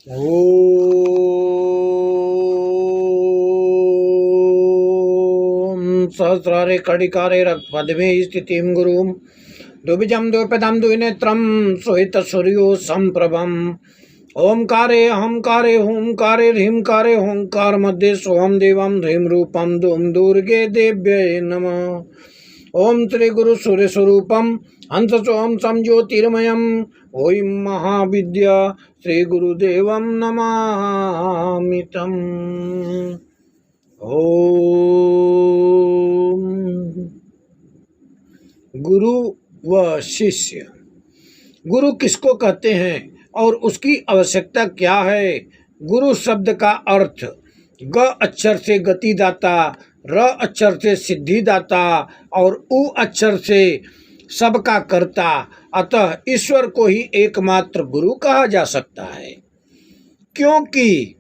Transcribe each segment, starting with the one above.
ॐ सहस्रारे कटिकारे रक्तपद्मे स्थितिं गुरुं द्विजं द्विपदं द्विनेत्रं सुहितसूर्यो सम्प्रभम् ओंकारे अहंकारे होंकारे ह्रींकारे होंकार मध्ये सोहम देवं ह्रीं रूपं धूम दुर्गे देव्यै नमः। ओम श्री गुरु सूर्य स्वरूपम हंस सोहम संज्योतिर्मयम् ओम महाविद्या श्री गुरुदेवं नमामि तम्। ओम गुरु व शिष्य। गुरु किसको कहते हैं और उसकी आवश्यकता क्या है? गुरु शब्द का अर्थ ग अक्षर से गतिदाता, र अक्षर से सिद्धिदाता और उ अक्षर से सबका कर्ता, अतः ईश्वर को ही एकमात्र गुरु कहा जा सकता है, क्योंकि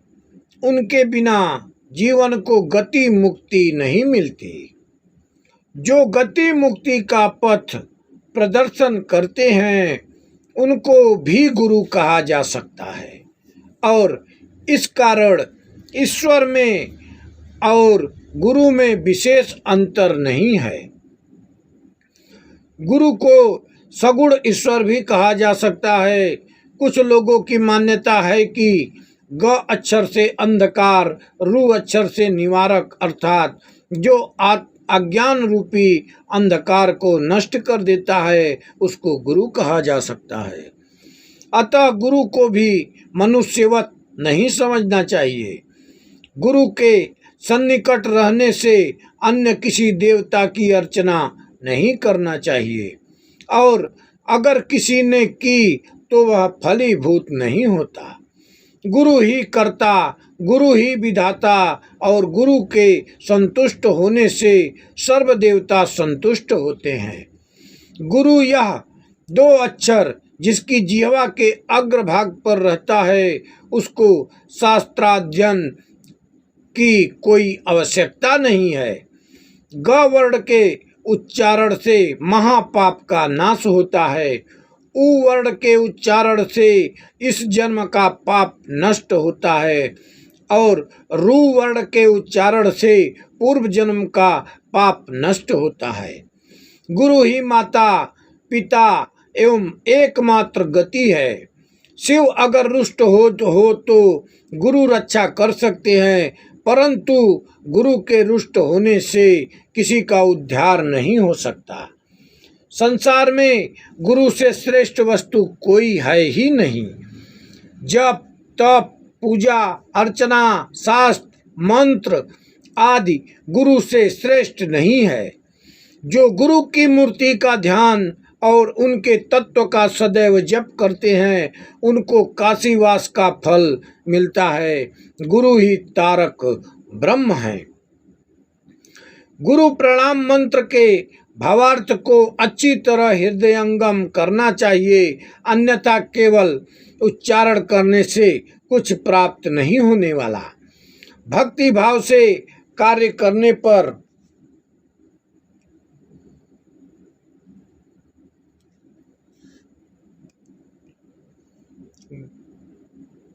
उनके बिना जीवन को गति मुक्ति नहीं मिलती। जो गति मुक्ति का पथ प्रदर्शन करते हैं उनको भी गुरु कहा जा सकता है, और इस कारण ईश्वर में और गुरु में विशेष अंतर नहीं है। गुरु को सगुण ईश्वर भी कहा जा सकता है। कुछ लोगों की मान्यता है कि ग अक्षर से अंधकार, रु अक्षर से निवारक, अर्थात जो अज्ञान रूपी अंधकार को नष्ट कर देता है उसको गुरु कहा जा सकता है। अतः गुरु को भी मनुष्यवत नहीं समझना चाहिए। गुरु के सन्निकट रहने से अन्य किसी देवता की अर्चना नहीं करना चाहिए, और अगर किसी ने की तो वह फलीभूत नहीं होता। गुरु ही कर्ता, गुरु ही विधाता, और गुरु के संतुष्ट होने से सर्व देवता संतुष्ट होते हैं। गुरु यह दो अक्षर जिसकी जिह्वा के अग्रभाग पर रहता है, उसको शास्त्राध्ययन की कोई आवश्यकता नहीं है। ग वर्ण के उच्चारण से महापाप का नाश होता है। उ वर्ण के उच्चारण से इस जन्म का पाप नष्ट होता है, और रु वर्ण के उच्चारण से पूर्व जन्म का पाप नष्ट होता है। गुरु ही माता, पिता एवं एकमात्र गति है। शिव अगर रुष्ट हो तो गुरु रक्षा कर सकते हैं, परंतु गुरु के रुष्ट होने से किसी का उद्धार नहीं हो सकता। संसार में गुरु से श्रेष्ठ वस्तु कोई है ही नहीं। जप, तप, पूजा, अर्चना, शास्त्र, मंत्र आदि गुरु से श्रेष्ठ नहीं है। जो गुरु की मूर्ति का ध्यान और उनके तत्व का सदैव जप करते हैं उनको काशीवास का फल मिलता है। गुरु ही तारक ब्रह्म है। गुरु प्रणाम मंत्र के भावार्थ को अच्छी तरह हृदयंगम करना चाहिए, अन्यथा केवल उच्चारण करने से कुछ प्राप्त नहीं होने वाला। भक्ति भाव से कार्य करने पर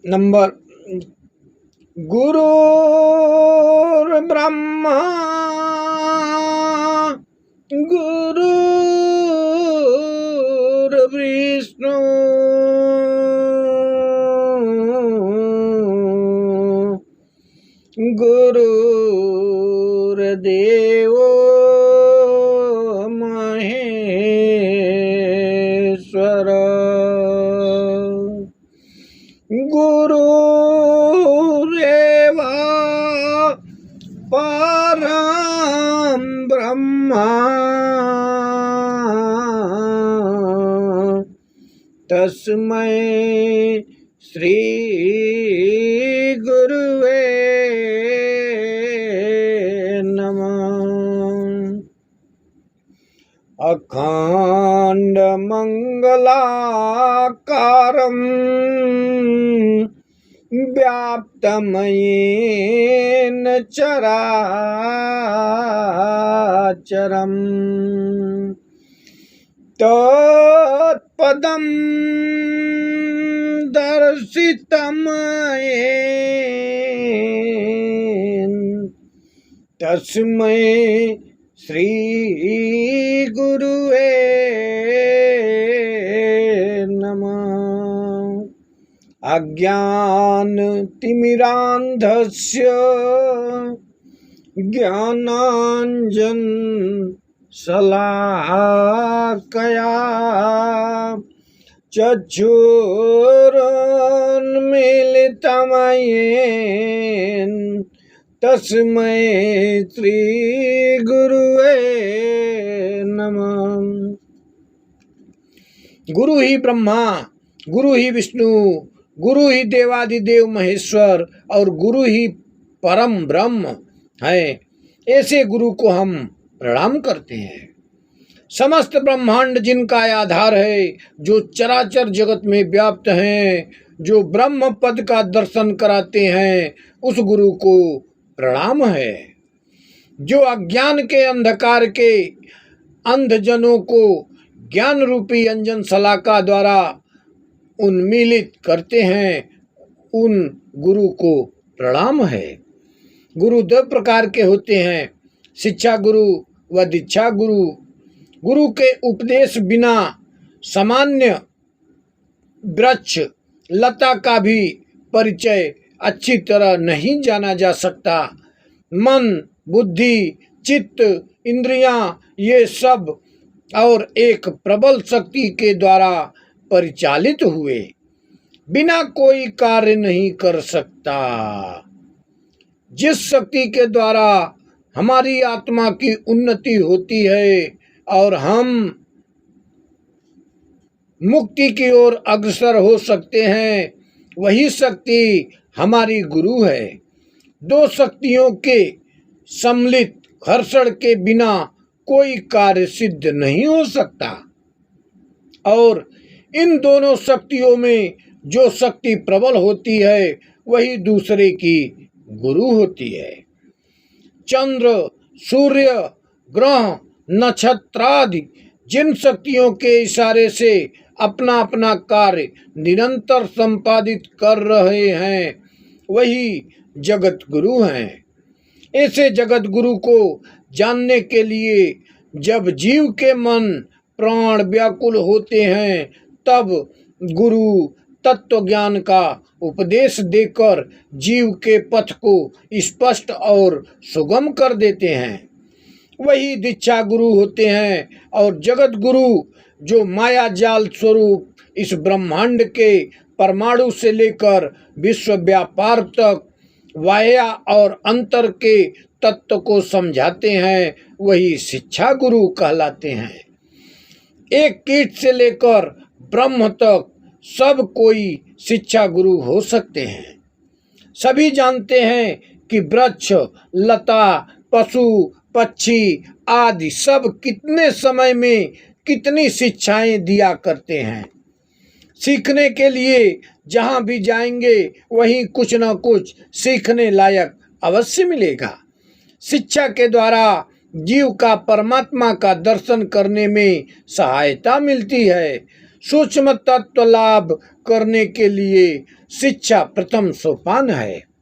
नंबर गुरुर् ब्रह्मा गुरुर्विष्णु गुरुर्देवो महेश्वर गुरुरेवा परं ब्रह्मा तस्मै श्री गुरुवे नमः। अखंड मंगलाकारं व्याप्तमयेन चराचरम् तत्पदं दर्शयामि तस्मै श्री गुरुवे नमः। अज्ञानतिमिरान्धस्य ज्ञानाञ्जन शलाकया चक्षुरुन्मीलितं तस्मै श्री गुरुवे नमः। गुरु ही ब्रह्मा, गुरु ही विष्णु, गुरु ही देवादिदेव महेश्वर और गुरु ही परम ब्रह्म है। ऐसे गुरु को हम प्रणाम करते हैं। समस्त ब्रह्मांड जिनका आधार है, जो चराचर जगत में व्याप्त हैं, जो ब्रह्म पद का दर्शन कराते हैं, उस गुरु को प्रणाम है। जो अज्ञान के अंधकार के अंधजनों को ज्ञान रूपी अंजन शलाका द्वारा उन्मीलित करते हैं, उन गुरु को प्रणाम है। गुरु दो प्रकार के होते हैं, शिक्षा गुरु व दीक्षा गुरु। गुरु के उपदेश बिना सामान्य वृक्ष लता का भी परिचय अच्छी तरह नहीं जाना जा सकता। मन, बुद्धि, चित्त, इंद्रियां ये सब और एक प्रबल शक्ति के द्वारा परिचालित हुए बिना कोई कार्य नहीं कर सकता। जिस शक्ति के द्वारा हमारी आत्मा की उन्नति होती है और हम मुक्ति की ओर अग्रसर हो सकते हैं, वही शक्ति हमारी गुरु है। दो शक्तियों के सम्मिलित घर्षण के बिना कोई कार्य सिद्ध नहीं हो सकता और इन दोनों शक्तियों में जो शक्ति प्रबल होती है, वही दूसरे की गुरु होती है। चंद्र, सूर्य, ग्रह, नक्षत्रादि जिन शक्तियों के इशारे से अपना अपना कार्य निरंतर संपादित कर रहे हैं, वही जगत गुरु हैं। ऐसे जगत गुरु को जानने के लिए जब जीव के मन प्राण व्याकुल होते हैं, तब गुरु तत्व ज्ञान का उपदेश देकर जीव के पथ को स्पष्ट और सुगम कर देते हैं। वही दीक्षा गुरु होते हैं और जगत गुरु जो माया जाल स्वरूप इस ब्रह्मांड के परमाणु से लेकर विश्व व्यापार तक वाया और अंतर के तत्व को समझाते हैं, वही शिक्षा गुरु कहलाते हैं। एक कीट से लेकर ब्रह्म तक सब कोई शिक्षा गुरु हो सकते हैं। सभी जानते हैं कि वृक्ष, लता, पशु, पक्षी आदि सब कितने समय में कितनी शिक्षाएं दिया करते हैं। सीखने के लिए जहाँ भी जाएंगे वहीं कुछ न कुछ सीखने लायक अवश्य मिलेगा। शिक्षा के द्वारा जीव का परमात्मा का दर्शन करने में सहायता मिलती है। सूक्ष्म तत्व लाभ करने के लिए शिक्षा प्रथम सोपान है।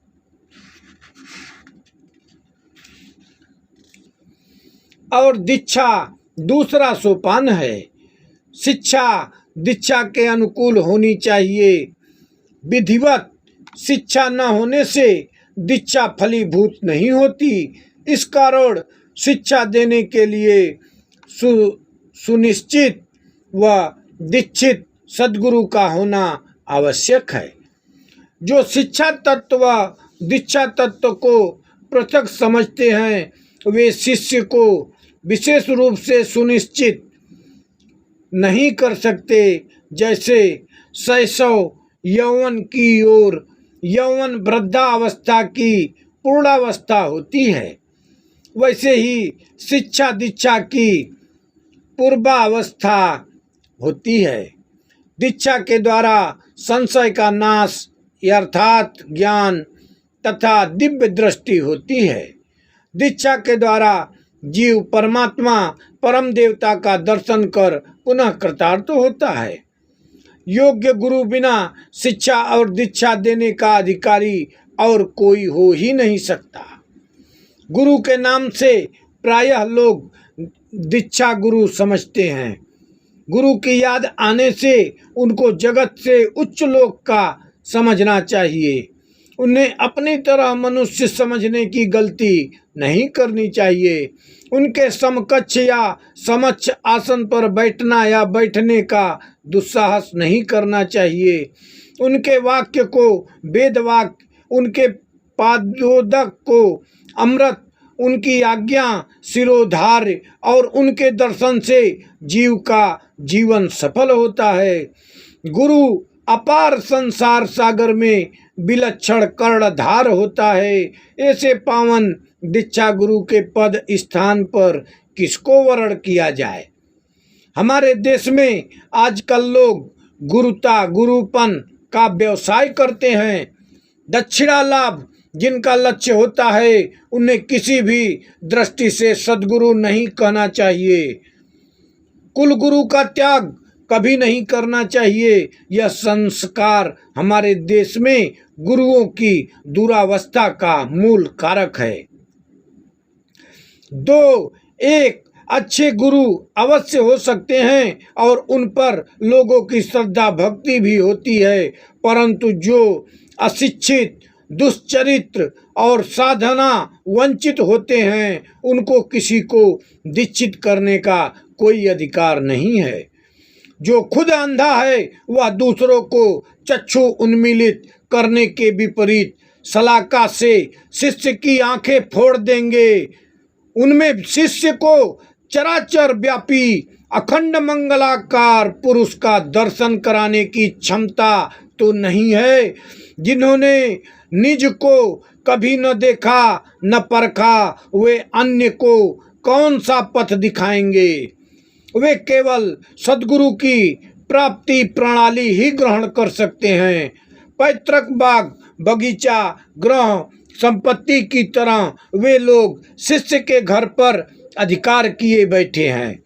और दीक्षा दूसरा सोपान है। शिक्षा दीक्षा के अनुकूल होनी चाहिए। विधिवत शिक्षा न होने से दीक्षा फलीभूत नहीं होती। इस कारण शिक्षा देने के लिए सुनिश्चित व दीक्षित सद्गुरु का होना आवश्यक है। जो शिक्षा तत्व व दीक्षा तत्व को पृथक समझते हैं, वे शिष्य को विशेष रूप से सुनिश्चित नहीं कर सकते। जैसे शैशव यौवन की ओर यौवन वृद्धावस्था की पूर्णावस्था होती है, वैसे ही शिक्षा दीक्षा की पूर्वावस्था होती है। दीक्षा के द्वारा संशय का नाश अर्थात ज्ञान तथा दिव्य दृष्टि होती है। दीक्षा के द्वारा जीव परमात्मा परम देवता का दर्शन कर पुनः कृतार्थ होता है। योग्य गुरु बिना शिक्षा और दीक्षा देने का अधिकारी और कोई हो ही नहीं सकता। गुरु के नाम से प्रायः लोग दीक्षा गुरु समझते हैं। गुरु की याद आने से उनको जगत से उच्च लोक का समझना चाहिए। उन्हें अपनी तरह मनुष्य समझने की गलती नहीं करनी चाहिए। उनके समकक्ष या समक्ष आसन पर बैठना या बैठने का दुस्साहस नहीं करना चाहिए। उनके वाक्य को वेद वाक्य, उनके पादोदक को अमृत, उनकी आज्ञा शिरोधार्य और उनके दर्शन से जीव का जीवन सफल होता है। गुरु अपार संसार सागर में विलक्षण कर्णधार होता है। ऐसे पावन दीक्षा गुरु के पद स्थान पर किसको वर्ण किया जाए। हमारे देश में आजकल लोग गुरुता गुरुपन का व्यवसाय करते हैं। दक्षिणा लाभ जिनका लक्ष्य होता है उन्हें किसी भी दृष्टि से सद्गुरु नहीं कहना चाहिए। कुल गुरु का त्याग कभी नहीं करना चाहिए। यह संस्कार हमारे देश में गुरुओं की दुरावस्था का मूल कारक है। 2. एक अच्छे गुरु अवश्य हो सकते हैं और उन पर लोगों की श्रद्धा भक्ति भी होती है, परंतु जो अशिक्षित, दुष्चरित्र और साधना वंचित होते हैं उनको किसी को दीक्षित करने का कोई अधिकार नहीं है। जो खुद अंधा है वह दूसरों को चक्षु उन्मीलित करने के विपरीत सलाका से शिष्य की आंखें फोड़ देंगे। उनमें शिष्य को चराचर व्यापी अखंड मंगलाकार पुरुष का दर्शन कराने की क्षमता तो नहीं है। जिन्होंने निज को कभी न देखा न परखा वे अन्य को कौन सा पथ दिखाएंगे। वे केवल सद्गुरु की प्राप्ति प्रणाली ही ग्रहण कर सकते हैं। पैतृक बाग बगीचा ग्रह संपत्ति की तरह वे लोग शिष्य के घर पर अधिकार किए बैठे हैं।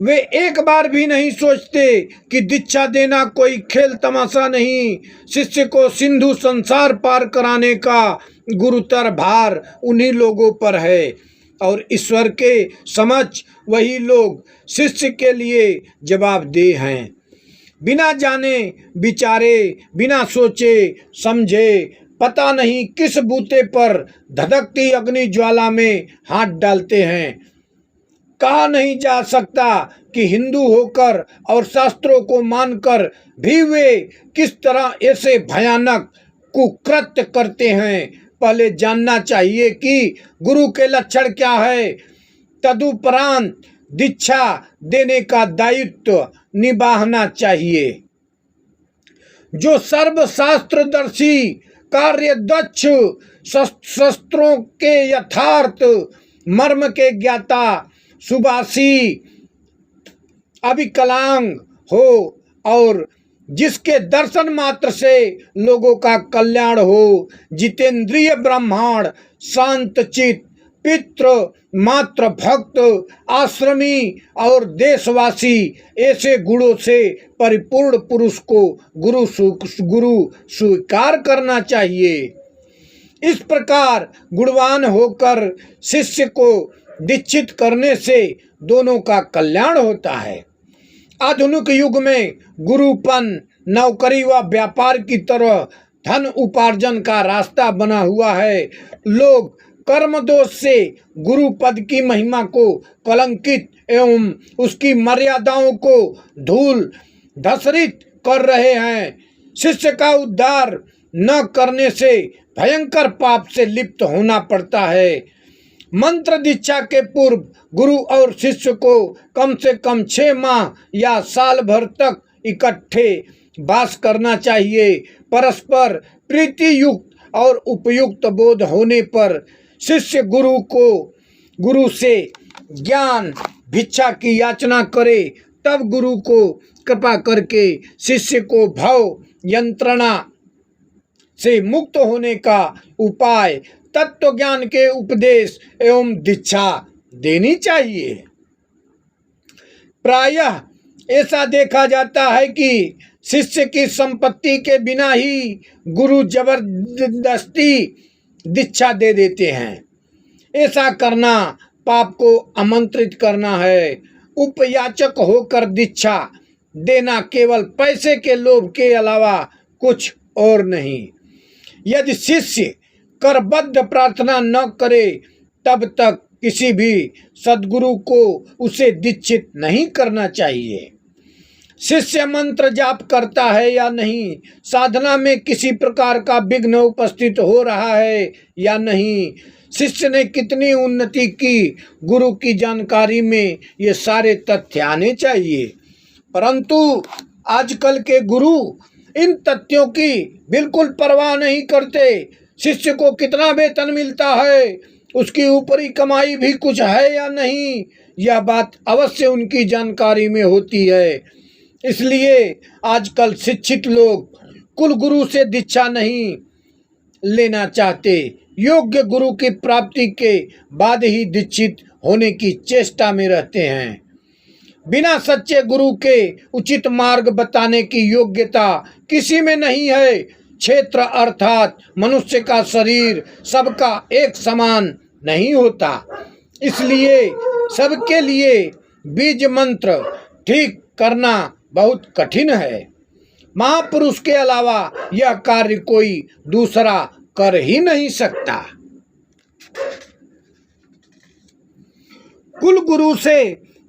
वे एक बार भी नहीं सोचते कि दीक्षा देना कोई खेल तमाशा नहीं। शिष्य को सिंधु संसार पार कराने का गुरुतर भार उन्हीं लोगों पर है और ईश्वर के समक्ष वही लोग शिष्य के लिए जवाबदेह हैं। बिना जाने विचारे, बिना सोचे समझे, पता नहीं किस बूते पर धधकती अग्नि ज्वाला में हाथ डालते हैं। कहा नहीं जा सकता कि हिंदू होकर और शास्त्रों को मानकर भी वे किस तरह ऐसे भयानक कुकृत्य करते हैं। पहले जानना चाहिए कि गुरु के लक्षण क्या है, तदुपरांत दीक्षा देने का दायित्व निभाना चाहिए। जो सर्वशास्त्रदर्शी, कार्यदक्ष, शस्त्रों के यथार्थ मर्म के ज्ञाता, सुभाषी, अविकलांग हो और जिसके दर्शन मात्र से लोगों का कल्याण हो, जितेंद्रिय ब्राह्मण, शांतचित, पितृ मात्र भक्त, आश्रमी और देशवासी, ऐसे गुणों से परिपूर्ण पुरुष को गुरु स्वीकार करना चाहिए। इस प्रकार गुणवान होकर शिष्य को दीक्षित करने से दोनों का कल्याण होता है। आधुनिक युग में गुरुपन नौकरी व व्यापार की तरह धन उपार्जन का रास्ता बना हुआ है। लोग कर्म दोष से गुरु पद की महिमा को कलंकित एवं उसकी मर्यादाओं को धूल धसरित कर रहे हैं। शिष्य का उद्धार न करने से भयंकर पाप से लिप्त होना पड़ता है। मंत्र दीक्षा के पूर्व गुरु और शिष्य को कम से कम 6 माह या साल भर तक इकट्ठे वास करना चाहिए। परस्पर प्रीति युक्त और उपयुक्त बोध होने पर शिष्य गुरु से ज्ञान भिक्षा की याचना करे, तब गुरु को कृपा करके शिष्य को भव यंत्रणा से मुक्त होने का उपाय, तत्व ज्ञान के उपदेश एवं दीक्षा देनी चाहिए। प्रायः ऐसा देखा जाता है कि शिष्य की संपत्ति के बिना ही गुरु जबरदस्ती दीक्षा दे देते हैं। ऐसा करना पाप को आमंत्रित करना है। उपयाचक होकर दीक्षा देना केवल पैसे के लोभ के अलावा कुछ और नहीं। यदि शिष्य करबद्ध प्रार्थना न करे तब तक किसी भी सद्गुरु को उसे दीक्षित नहीं करना चाहिए। शिष्य मंत्र जाप करता है या नहीं, साधना में किसी प्रकार का विघ्न उपस्थित हो रहा है या नहीं, शिष्य ने कितनी उन्नति की, गुरु की जानकारी में ये सारे तथ्य आने चाहिए। परंतु आजकल के गुरु इन तथ्यों की बिल्कुल परवाह नहीं करते। शिष्य को कितना वेतन मिलता है, उसकी ऊपरी कमाई भी कुछ है या नहीं, यह बात अवश्य उनकी जानकारी में होती है। इसलिए आजकल शिक्षित लोग कुल गुरु से दीक्षा नहीं लेना चाहते, योग्य गुरु की प्राप्ति के बाद ही दीक्षित होने की चेष्टा में रहते हैं। बिना सच्चे गुरु के उचित मार्ग बताने की योग्यता किसी में नहीं है। क्षेत्र अर्थात मनुष्य का शरीर सबका एक समान नहीं होता, इसलिए सबके लिए बीज मंत्र ठीक करना बहुत कठिन है। महापुरुष के अलावा यह कार्य कोई दूसरा कर ही नहीं सकता। कुल गुरु से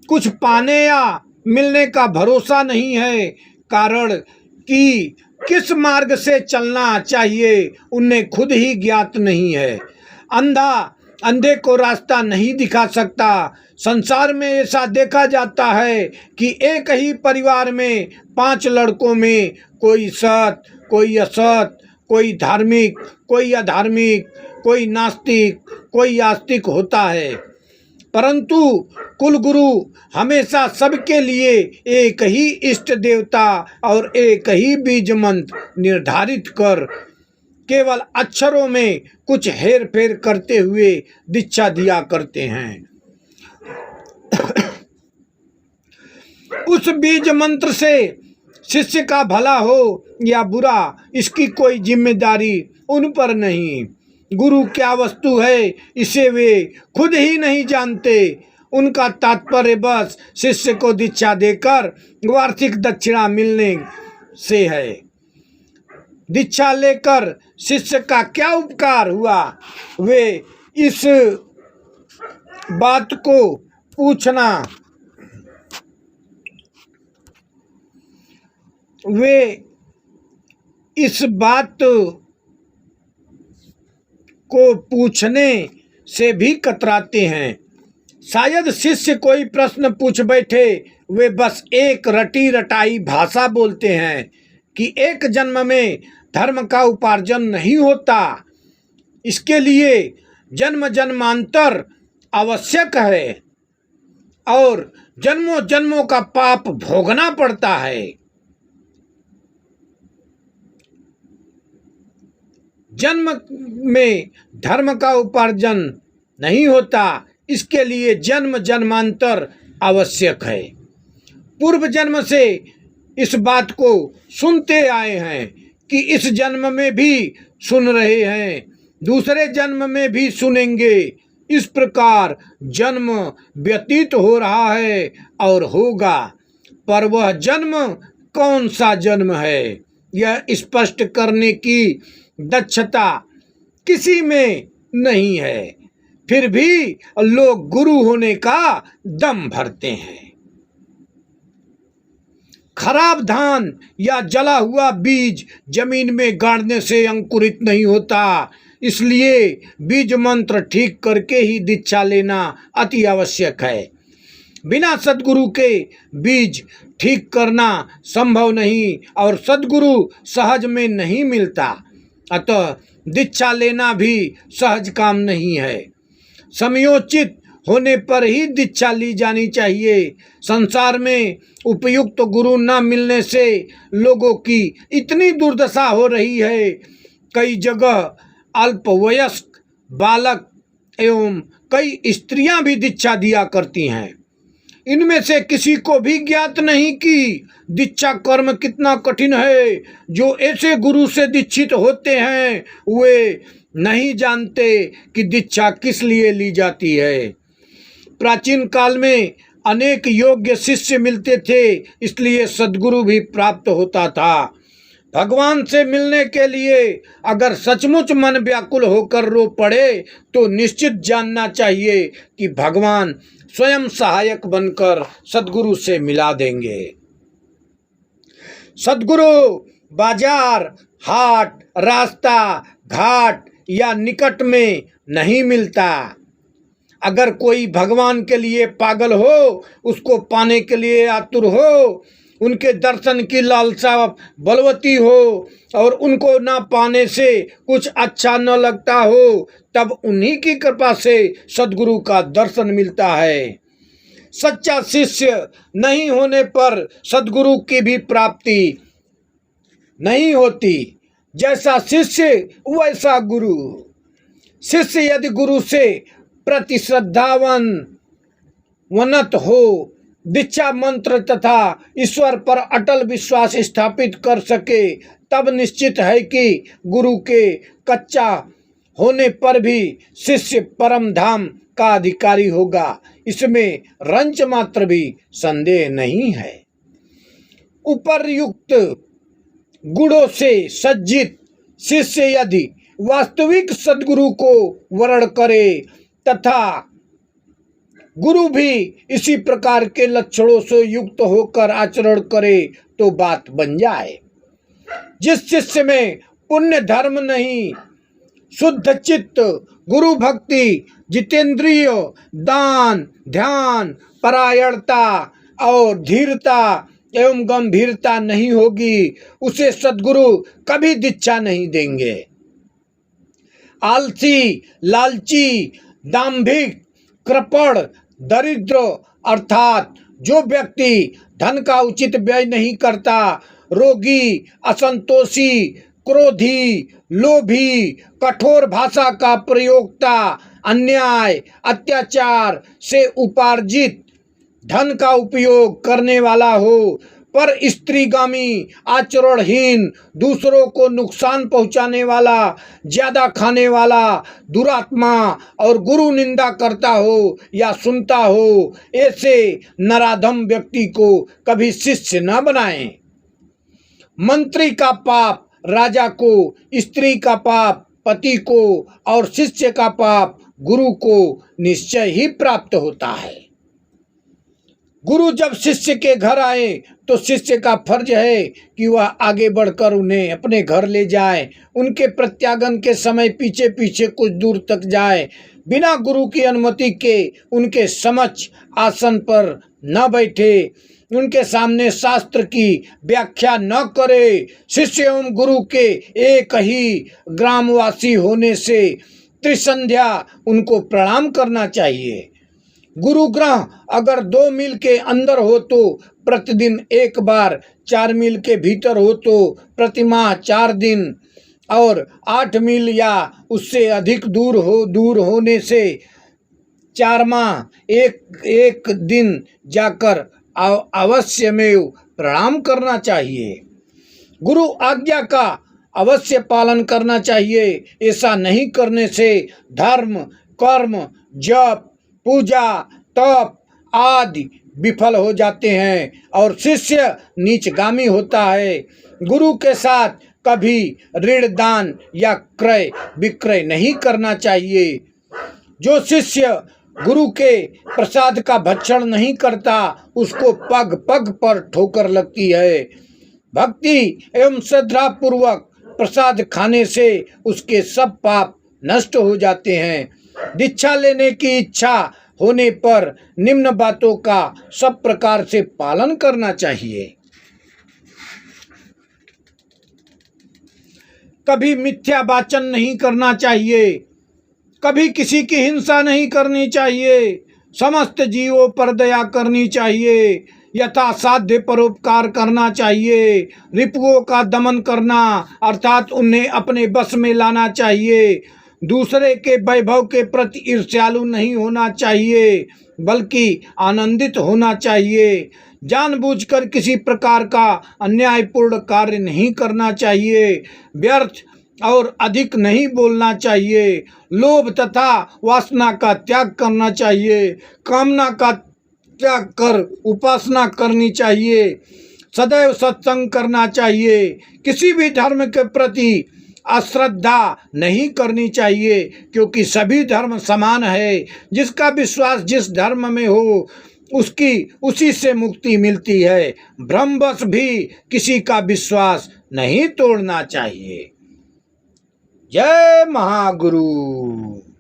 कुछ पाने या मिलने का भरोसा नहीं है, कारण कि किस मार्ग से चलना चाहिए उन्हें खुद ही ज्ञात नहीं है। अंधा अंधे को रास्ता नहीं दिखा सकता। संसार में ऐसा देखा जाता है कि एक ही परिवार में 5 लड़कों में कोई सत, कोई असत, कोई धार्मिक, कोई अधार्मिक, कोई नास्तिक, कोई आस्तिक होता है। परंतु कुलगुरु हमेशा सबके लिए एक ही इष्ट देवता और एक ही बीज मंत्र निर्धारित कर केवल अक्षरों में कुछ हेर फेर करते हुए दीक्षा दिया करते हैं। उस बीज मंत्र से शिष्य का भला हो या बुरा, इसकी कोई जिम्मेदारी उन पर नहीं। गुरु क्या वस्तु है इसे वे खुद ही नहीं जानते। उनका तात्पर्य बस शिष्य को दीक्षा देकर वार्षिक दक्षिणा मिलने से है। दीक्षा लेकर शिष्य का क्या उपकार हुआ, वे इस बात को पूछना को पूछने से भी कतराते हैं। शायद शिष्य कोई प्रश्न पूछ बैठे, वे बस एक रटी रटाई भाषा बोलते हैं कि एक जन्म में धर्म का उपार्जन नहीं होता, इसके लिए जन्म जन्मांतर आवश्यक है और जन्मों जन्मों का पाप भोगना पड़ता है। जन्म में धर्म का उपार्जन नहीं होता, इसके लिए जन्म जन्मांतर आवश्यक है। पूर्व जन्म से इस बात को सुनते आए हैं कि इस जन्म में भी सुन रहे हैं, दूसरे जन्म में भी सुनेंगे। इस प्रकार जन्म व्यतीत हो रहा है और होगा, पर वह जन्म कौन सा जन्म है, यह स्पष्ट करने की दक्षता किसी में नहीं है। फिर भी लोग गुरु होने का दम भरते हैं। खराब धान या जला हुआ बीज जमीन में गाड़ने से अंकुरित नहीं होता, इसलिए बीज मंत्र ठीक करके ही दीक्षा लेना अति आवश्यक है। बिना सद्गुरु के बीज ठीक करना संभव नहीं और सद्गुरु सहज में नहीं मिलता, अतः दीक्षा लेना भी सहज काम नहीं है। समयोचित होने पर ही दीक्षा ली जानी चाहिए। संसार में उपयुक्त गुरु न मिलने से लोगों की इतनी दुर्दशा हो रही है। कई जगह अल्पवयस्क बालक एवं कई स्त्रियां भी दीक्षा दिया करती हैं। इनमें से किसी को भी ज्ञात नहीं कि दीक्षा कर्म कितना कठिन है। जो ऐसे गुरु से दीक्षित होते हैं वे नहीं जानते कि दीक्षा किस लिए ली जाती है। प्राचीन काल में अनेक योग्य शिष्य मिलते थे, इसलिए सद्गुरु भी प्राप्त होता था। भगवान से मिलने के लिए अगर सचमुच मन व्याकुल होकर रो पड़े तो निश्चित जानना चाहिए कि भगवान स्वयं सहायक बनकर सद्गुरु से मिला देंगे। सद्गुरु बाजार, हाट, रास्ता, घाट या निकट में नहीं मिलता। अगर कोई भगवान के लिए पागल हो, उसको पाने के लिए आतुर हो, उनके दर्शन की लालसा बलवती हो और उनको ना पाने से कुछ अच्छा न लगता हो, तब उन्हीं की कृपा से सद्गुरु का दर्शन मिलता है। सच्चा शिष्य नहीं होने पर सद्गुरु की भी प्राप्ति नहीं होती। जैसा शिष्य वैसा गुरु। शिष्य यदि गुरु से प्रति श्रद्धावान वनत हो, दीक्षा मंत्र तथा ईश्वर पर अटल विश्वास स्थापित कर सके, तब निश्चित है कि गुरु के कच्चा होने पर भी शिष्य परम धाम का अधिकारी होगा। इसमें रंच मात्र भी संदेह नहीं है। उपर्युक्त गुणों से सज्जित शिष्य यदि वास्तविक सद्गुरु को वरण करे तथा गुरु भी इसी प्रकार के लक्षणों से युक्त होकर आचरण करे तो बात बन जाए। जिस शिष्य में पुण्य धर्म नहीं, शुद्ध चित्त, गुरु भक्ति, जितेंद्रिय, दान, ध्यान, परायणता और धीरता एवं गंभीरता नहीं होगी, उसे सद्गुरु कभी दीक्षा नहीं देंगे। आलसी, लालची, दाम्भिक, कृपण, दरिद्र अर्थात जो व्यक्ति धन का उचित व्यय नहीं करता, रोगी, असंतोषी, क्रोधी, लोभी, कठोर भाषा का प्रयोगता, अन्याय, अत्याचार से उपार्जित धन का उपयोग करने वाला हो, पर स्त्रीगामी, आचरणहीन, दूसरों को नुकसान पहुंचाने वाला, ज्यादा खाने वाला, दुरात्मा और गुरु निंदा करता हो या सुनता हो, ऐसे नराधम व्यक्ति को कभी शिष्य न बनाएं। मंत्री का पाप राजा को, स्त्री का पाप पति को और शिष्य का पाप गुरु को निश्चय ही प्राप्त होता है। गुरु जब शिष्य के घर आए तो शिष्य का फर्ज है कि वह आगे बढ़कर उन्हें अपने घर ले जाए। उनके प्रत्यागमन के समय पीछे पीछे कुछ दूर तक जाए, बिना गुरु की अनुमति के उनके समक्ष आसन पर न बैठे, उनके सामने शास्त्र की व्याख्या न करे। शिष्य एवं गुरु के एक ही ग्रामवासी होने से त्रिसंध्या उनको प्रणाम करना चाहिए। गुरुग्रह अगर 2 मील के अंदर हो तो प्रतिदिन एक बार, 4 मील के भीतर हो तो प्रतिमाह 4 दिन और 8 मील या उससे अधिक दूर होने से 4 माह एक दिन जाकर अवश्यमेव प्रणाम करना चाहिए। गुरु आज्ञा का अवश्य पालन करना चाहिए। ऐसा नहीं करने से धर्म, कर्म, जप, पूजा, तप आदि विफल हो जाते हैं और शिष्य नीचगामी होता है। गुरु के साथ कभी ऋण, दान या क्रय विक्रय नहीं करना चाहिए। जो शिष्य गुरु के प्रसाद का भक्षण नहीं करता, उसको पग पग पर ठोकर लगती है। भक्ति एवं श्रद्धा पूर्वक प्रसाद खाने से उसके सब पाप नष्ट हो जाते हैं। दीक्षा लेने की इच्छा होने पर निम्न बातों का सब प्रकार से पालन करना चाहिए। कभी मिथ्या वाचन नहीं करना चाहिए, कभी किसी की हिंसा नहीं करनी चाहिए, समस्त जीवों पर दया करनी चाहिए, यथासाध्य परोपकार करना चाहिए, रिपुओं का दमन करना अर्थात उन्हें अपने बस में लाना चाहिए, दूसरे के वैभव के प्रति ईर्ष्यालु नहीं होना चाहिए, बल्कि आनंदित होना चाहिए। जानबूझकर किसी प्रकार का अन्यायपूर्ण कार्य नहीं करना चाहिए। व्यर्थ और अधिक नहीं बोलना चाहिए। लोभ तथा वासना का त्याग करना चाहिए। कामना का त्याग कर उपासना करनी चाहिए। सदैव सत्संग करना चाहिए। किसी भी धर्म के प्रति अश्रद्धा नहीं करनी चाहिए, क्योंकि सभी धर्म समान है। जिसका विश्वास जिस धर्म में हो उसकी उसी से मुक्ति मिलती है। भ्रमवश भी किसी का विश्वास नहीं तोड़ना चाहिए। जय महागुरु।